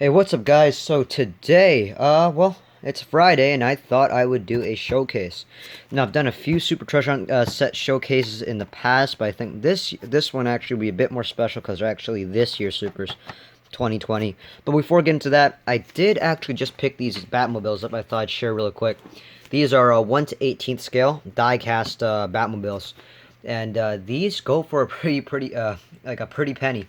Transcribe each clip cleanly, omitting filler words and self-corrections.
Hey, what's up, guys? So today, well, it's Friday, and I thought I would do a showcase. Now, I've done a few Super Treasure Hunt set showcases in the past, but I think this one actually will be a bit more special because they're actually this year's Supers, 2020. But before getting to that, I did actually just pick these Batmobiles up. I thought I'd share really quick. These are 1 to 18th scale die-cast Batmobiles, and these go for a pretty like a pretty penny,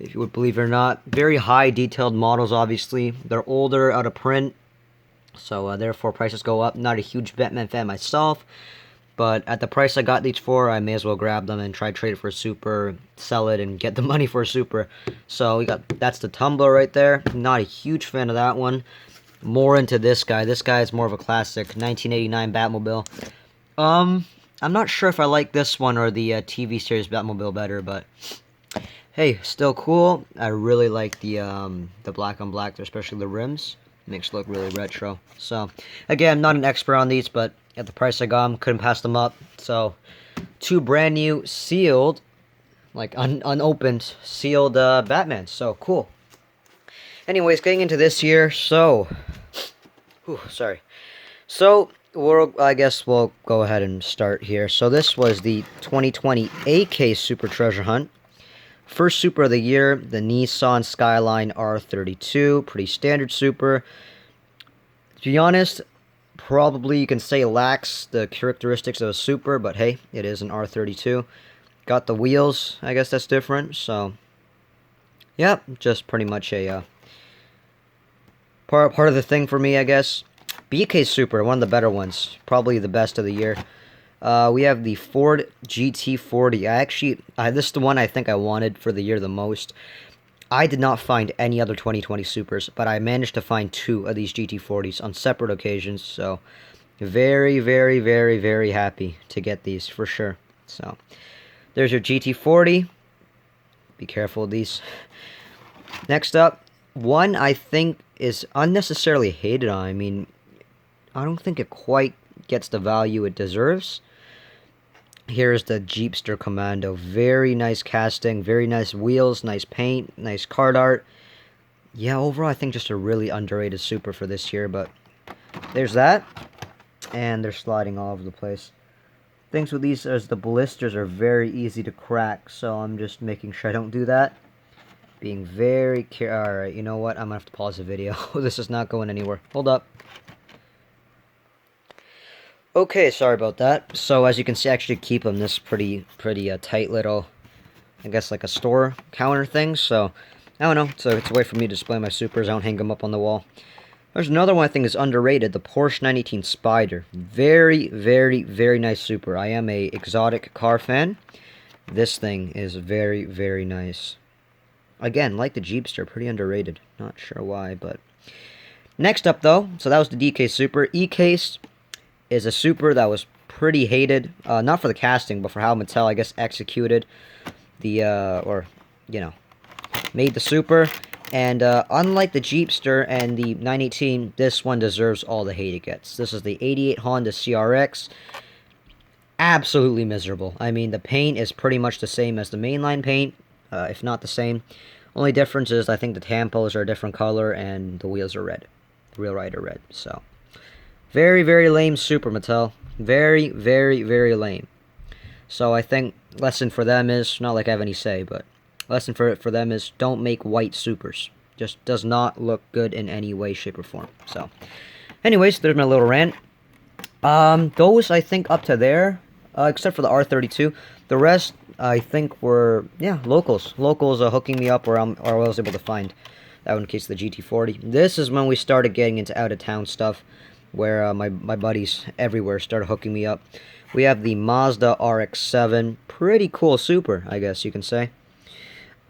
if you would believe it or not. Very high detailed models, obviously. They're older, out of print, so therefore prices go up. Not a huge Batman fan myself, but at the price I got these for, I may as well grab them and try to trade it for a Super, sell it, and get the money for a Super. So we got, that's the Tumbler right there. Not a huge fan of that one. More into this guy. This guy is more of a classic 1989 Batmobile. I'm not sure if I like this one or the TV series Batmobile better, but hey, still cool. I really like the black on black, especially the rims. Makes it look really retro. So, again, I'm not an expert on these, but at the price I got them, couldn't pass them up. So, two brand new sealed, like unopened, sealed Batman. So, cool. Anyways, getting into this here, so, sorry. So, I guess we'll go ahead and start here. So, this was the 2020 AK Super Treasure Hunt. First Super of the year, the Nissan Skyline R32. Pretty standard Super. To be honest, probably you can say lacks the characteristics of a Super, but hey, it is an R32. Got the wheels, I guess that's different, so yeah, just pretty much a part of the thing for me, I guess. BK Super, one of the better ones, probably the best of the year. We have the Ford GT40. This is the one I think I wanted for the year the most. I did not find any other 2020 Supers, but I managed to find two of these GT40s on separate occasions, so very, very, very, very happy to get these for sure. So, there's your GT40. Be careful of these. Next up, one I think is unnecessarily hated on. I mean, I don't think it quite gets the value it deserves. Here's the Jeepster Commando. Very nice casting, very nice wheels, nice paint, nice card art. Yeah, overall, I think just a really underrated Super for this year, but there's that. And they're sliding all over the place. Things with these is the blisters are very easy to crack, so I'm just making sure I don't do that. Being very careful. Alright, you know what? I'm gonna have to pause the video. This is not going anywhere. Hold up. Okay, sorry about that. So, as you can see, I actually keep them this pretty tight little, I guess, like a store counter thing. So, I don't know. So, it's a way for me to display my Supers. I don't hang them up on the wall. There's another one I think is underrated, the Porsche 918 Spider. Very, very, very nice Super. I am a exotic car fan. This thing is very, very nice. Again, like the Jeepster, pretty underrated. Not sure why, but... Next up, though, so that was the Diecast Super. E-Case is a Super that was pretty hated, not for the casting, but for how Mattel, I guess, executed the, made the Super. And unlike the Jeepster and the 918, this one deserves all the hate it gets. This is the 88 Honda CRX. Absolutely miserable. I mean, the paint is pretty much the same as the mainline paint, if not the same. Only difference is I think the tampos are a different color and the wheels are red. The wheel right are red, so... Very, very lame Super, Mattel. Very, very, very lame. So I think lesson for them is, not like I have any say, but lesson for them is don't make white Supers. Just does not look good in any way, shape, or form. So, anyways, there's my little rant. Those, I think, up to there, except for the R32. The rest, I think, were, yeah, locals. Locals hooking me up where I was able to find. That one in case of the GT40. This is when we started getting into out-of-town stuff, where my buddies everywhere started hooking me up. We have the Mazda RX-7. Pretty cool Super, I guess you can say.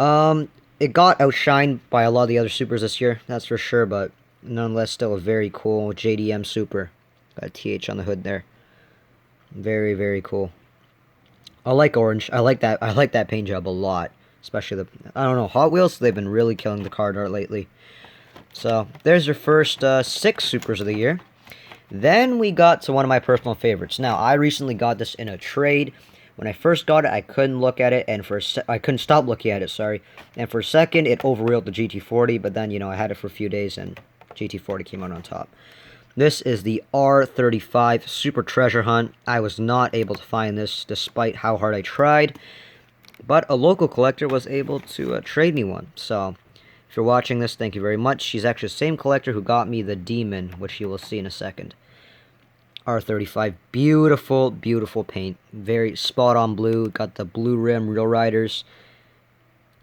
It got outshined by a lot of the other Supers this year, that's for sure, but nonetheless still a very cool JDM Super. Got a TH on the hood there. Very, very cool. I like orange. I like that paint job a lot. Especially I don't know, Hot Wheels, they've been really killing the card art lately. So, there's your first 6 Supers of the year. Then we got to one of my personal favorites. Now, I recently got this in a trade When I first got it, I couldn't look at it, and I couldn't stop looking at it, sorry. And for a second, it overruled the GT40, but then, you know, I had it for a few days, and GT40 came out on top. This is the R35 Super Treasure Hunt. I was not able to find this, despite how hard I tried. But a local collector was able to trade me one, so if you're watching this, thank you very much. She's actually the same collector who got me the Demon, which you will see in a second. R35, beautiful, beautiful paint. Very spot-on blue, got the blue rim, Real Riders.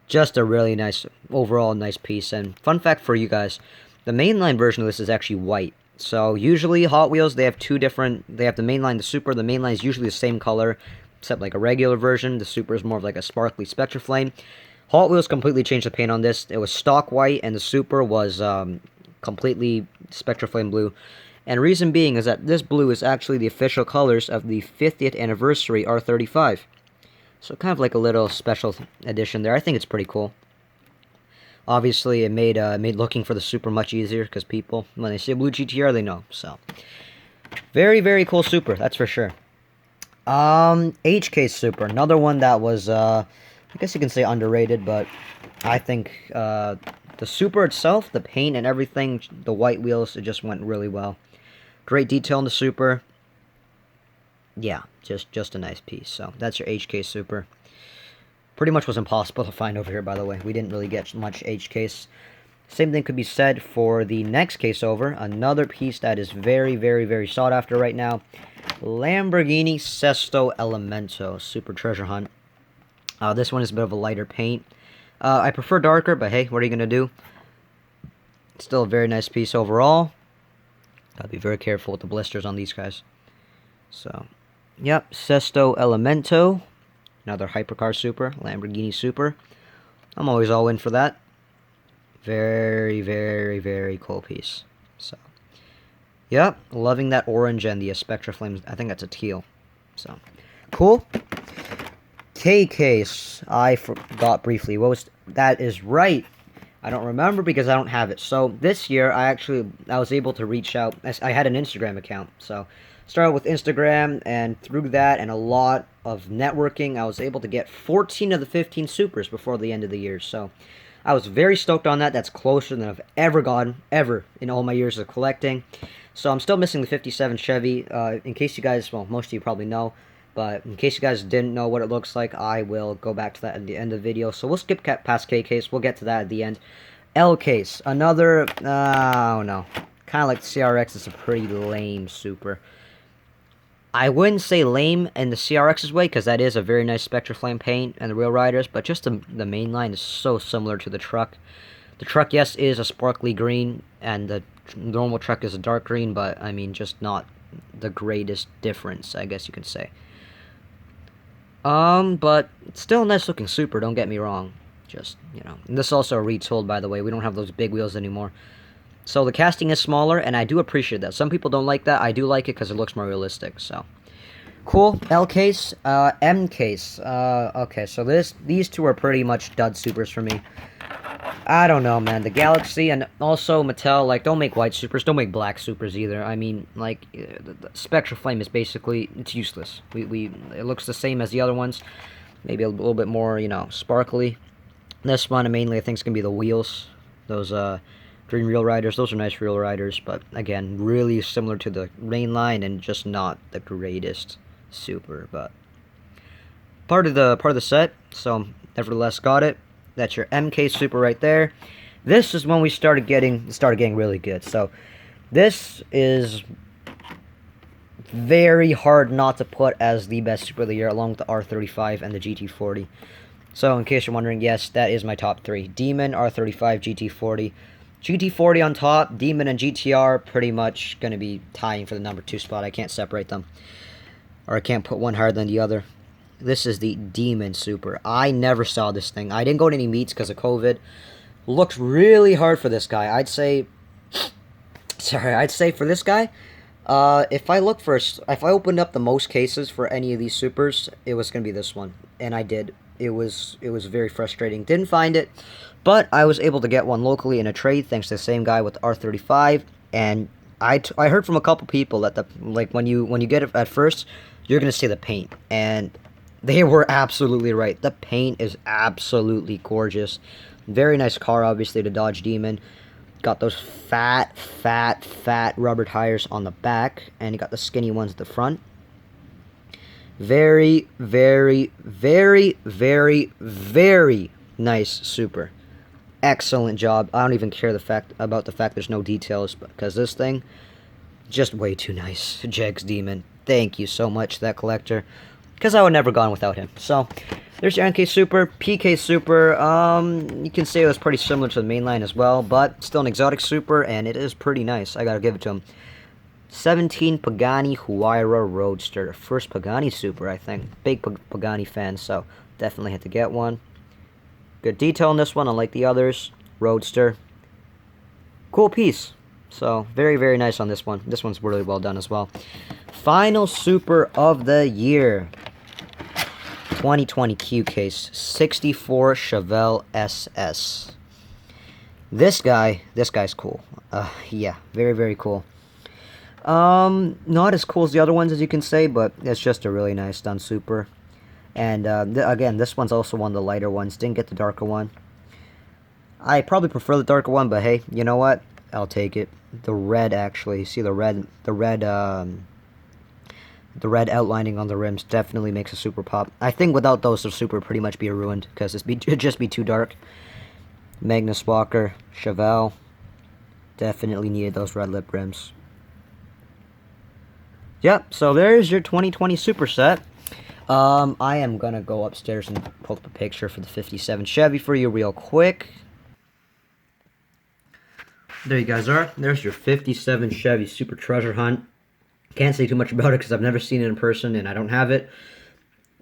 Just a really nice, overall nice piece. And fun fact for you guys, the mainline version of this is actually white. So usually Hot Wheels, they have two different, they have the mainline, the Super. The mainline is usually the same color, except like a regular version. The Super is more of like a sparkly Spectra Flame. Hot Wheels completely changed the paint on this. It was stock white, and the Super was completely Spectra Flame blue. And reason being is that this blue is actually the official colors of the 50th anniversary R35. So kind of like a little special edition there. I think it's pretty cool. Obviously, it made looking for the Super much easier, because people, when they see a blue GTR, they know. So, very, very cool Super, that's for sure. HK Super, another one that was, I guess you can say underrated, but I think the Super itself, the paint and everything, the white wheels, it just went really well. Great detail in the Super. Yeah, just a nice piece. So that's your HK Super. Pretty much was impossible to find over here, by the way. We didn't really get much HKs. Same thing could be said for the next case over. Another piece that is very, very, very sought after right now. Lamborghini Sesto Elemento Super Treasure Hunt. This one is a bit of a lighter paint. I prefer darker, but hey, what are you going to do? Still a very nice piece overall. Gotta be very careful with the blisters on these guys. So, yep, Sesto Elemento. Another hypercar Super, Lamborghini Super. I'm always all in for that. Very, very, very cool piece. So, yep, loving that orange and the Spectra Flames. I think that's a teal. So, cool. K-Case, I forgot briefly. What was that? Is right. I don't remember because I don't have it. So this year, I was able to reach out. I had an Instagram account, so started with Instagram, and through that and a lot of networking, I was able to get 14 of the 15 Supers before the end of the year. So I was very stoked on that. That's closer than I've ever gotten, ever, in all my years of collecting. So I'm still missing the 57 Chevy. In case you guys, well, most of you probably know, but in case you guys didn't know what it looks like, I will go back to that at the end of the video. So we'll skip past K-Case. We'll get to that at the end. L-Case. Another, oh no. Kind of like the CRX. It's a pretty lame Super. I wouldn't say lame in the CRX's way, because that is a very nice Spectra Flame paint and the Real Riders, but just the main line is so similar to the truck. The truck, yes, is a sparkly green, and the normal truck is a dark green, but, I mean, just not the greatest difference, I guess you could say. But it's still a nice looking Super, don't get me wrong. Just, you know, and this is also a retooled, by the way. We don't have those big wheels anymore. So the casting is smaller, and I do appreciate that. Some people don't like that. I do like it because it looks more realistic, so. Cool. L-Case, M-Case. Okay, so these two are pretty much dud Supers for me. I don't know, man. The Galaxy and also Mattel, like, don't make white Supers. Don't make black Supers either. I mean, like, the Spectra Flame is basically, it's useless. It looks the same as the other ones. Maybe a little bit more, you know, sparkly. This one, mainly, I think, is going to be the wheels. Those, green Real Riders. Those are nice Real Riders, but, again, really similar to the main line and just not the greatest Super, but part of the set, so nevertheless got it. That's your MK Super right there. This is when we started getting really good. So this is very hard not to put as the best Super of the year, along with the R35 and the GT40. So in case you're wondering, yes, that is my top three: Demon, R35, GT40. GT40 on top, Demon and GTR pretty much going to be tying for the number 2 spot. I can't separate them, or I can't put one higher than the other. This is the Demon Super. I never saw this thing. I didn't go to any meets because of COVID. Looks really hard for this guy. I'd say for this guy, if I opened up the most cases for any of these Supers, it was going to be this one. And I did. It was very frustrating. Didn't find it, but I was able to get one locally in a trade thanks to the same guy with the R35. And I heard from a couple people that when you get it at first, you're going to see the paint. And They were absolutely right. The paint is absolutely gorgeous. Very nice car, obviously, the Dodge Demon. Got those fat rubber tires on the back, and you got the skinny ones at the front. Very nice Super. Excellent job. I don't even care about the fact there's no details, because this thing, just way too nice. Jegs Demon. Thank you so much to that collector, because I would never gone without him. So, there's your NK Super, PK Super. You can say it was pretty similar to the mainline as well, but still an exotic Super, and it is pretty nice. I gotta give it to him. 17 Pagani Huayra Roadster. First Pagani Super, I think. Big Pagani fan, so definitely had to get one. Good detail on this one, unlike the others. Roadster. Cool piece. So, very nice on this one. This one's really well done as well. Final Super of the year. 2020 Q Case. 64 Chevelle SS. This guy's cool. Yeah, very cool. Not as cool as the other ones, as you can say, but it's just a really nice done Super. And, again, this one's also one of the lighter ones. Didn't get the darker one. I probably prefer the darker one, but hey, you know what? I'll take it. The red, actually. See the red outlining on the rims definitely makes a Super pop. I think without those, the Super would pretty much be ruined, because it'd just be too dark. Magnus Walker, Chevelle. Definitely needed those red lip rims. Yep, so there's your 2020 Super set. I am gonna go upstairs and pull up a picture for the 57 Chevy for you real quick. There you guys are. There's your 57 Chevy Super Treasure Hunt. Can't say too much about it because I've never seen it in person and I don't have it.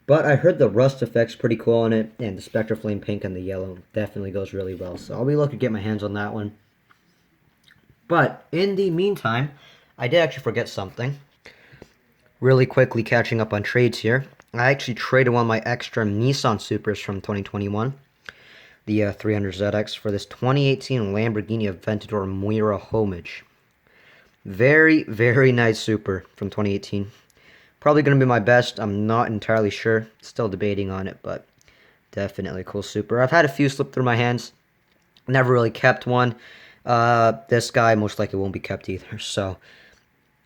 But I heard the rust effect's pretty cool on it, and the Spectre Flame Pink and the yellow definitely goes really well. So I'll be looking to get my hands on that one. But in the meantime, I did actually forget something. Really quickly catching up on trades here. I actually traded one of my extra Nissan Supers from 2021, the 300ZX, for this 2018 Lamborghini Aventador Moira Homage. Very nice Super from 2018. Probably going to be my best. I'm not entirely sure. Still debating on it, but definitely a cool Super. I've had a few slip through my hands. Never really kept one. This guy most likely won't be kept either. So,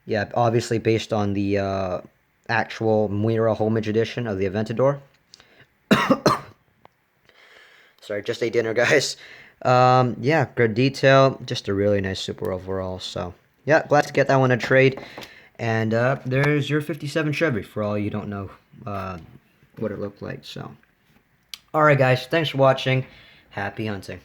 yeah, obviously based on the actual Moira Homage edition of the Aventador. Sorry, just ate dinner, guys. Yeah, good detail. Just a really nice Super overall. So, yeah, glad to get that one a trade. And there's your 57 Chevy for all you don't know what it looked like. So, alright, guys, thanks for watching. Happy hunting.